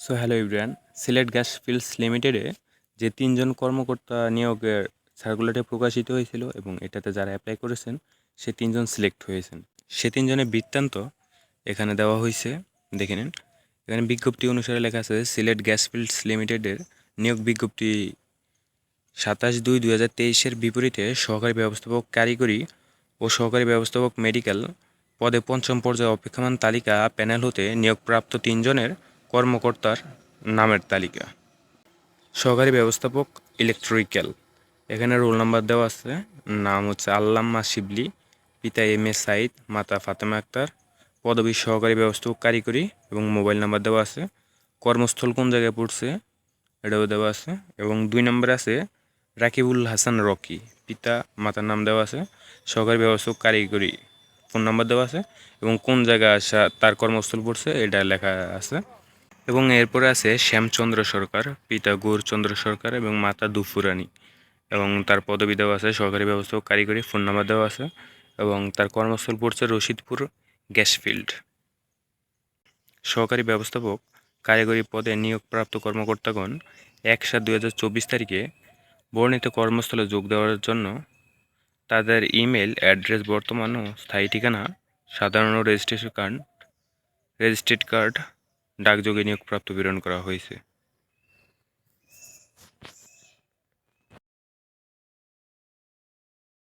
So hello everyone, Sylhet gas fields লিমিটেডে যে ৩ জন কর্মকর্তা নিয়োগের সার্কুলারটি প্রকাশিত হয়েছিল এবং এটাতে যারা অ্যাপ্লাই করেছেন সে ৩ জন সিলেক্ট হয়েছেন। সে ৩ জনের বৃত্তান্ত এখানে দেওয়া হয়েছে, দেখে নিন। এখানে বিজ্ঞপ্তি অনুসারে লেখা আছে সিলেট গ্যাস ফিল্ডস লিমিটেডের নিয়োগ বিজ্ঞপ্তি ২৭/২/২০২৩-এর বিপরীতে সহকারী ব্যবস্থাপক কারিগরি ও সহকারী ব্যবস্থাপক মেডিকেল পদে ৫ম পর্যায়ে অপেক্ষমান তালিকা প্যানেল হতে নিয়োগপ্রাপ্ত ৩ জনের কর্মকর্তার নামের তালিকা। সহকারী ব্যবস্থাপক ইলেকট্রিক্যাল, এখানে রোল নাম্বার দেওয়া আছে। নাম হচ্ছে আল্লামা শিবলি, পিতা এম.এ. সাইদ, মাতা ফাতেমা আক্তার। পদবী সহকারী ব্যবস্থাপক কারিগরি এবং মোবাইল নাম্বার দেওয়া আছে। কর্মস্থল কোন জায়গায় পড়ছে এটাও দেওয়া আছে। এবং ২ নম্বরে আছে রাকিবুল হাসান রকি, পিতা মাতার নাম দেওয়া আছে। সহকারী ব্যবস্থাপক কারিগরি, ফোন নাম্বার দেওয়া আছে এবং কোন জায়গায় আসা তার কর্মস্থল পড়ছে এটা লেখা আছে। এবং এরপরে আছে শ্যামচন্দ্র সরকার, পিতা গৌরচন্দ্র সরকার এবং মাতা দুফুরানী, এবং তার পদবি দেওয়া আছে সহকারী ব্যবস্থাপক কারিগরি, ফোন নাম্বার দেওয়া আছে এবং তার কর্মস্থল পড়ছে রশিদপুর গ্যাসফিল্ড। সহকারী ব্যবস্থাপক কারিগরি পদে নিয়োগপ্রাপ্ত কর্মকর্তাগণ ১/৭/২০২৪ তারিখে বর্ণিত কর্মস্থলে যোগ দেওয়ার জন্য তাদের ইমেল অ্যাড্রেস, বর্তমান ও স্থায়ী ঠিকানা, সাধারণ ও রেজিস্ট্রেড কার্ড ডাকযোগে নিয়োগপ্রাপ্ত প্রেরণ করা হয়েছে।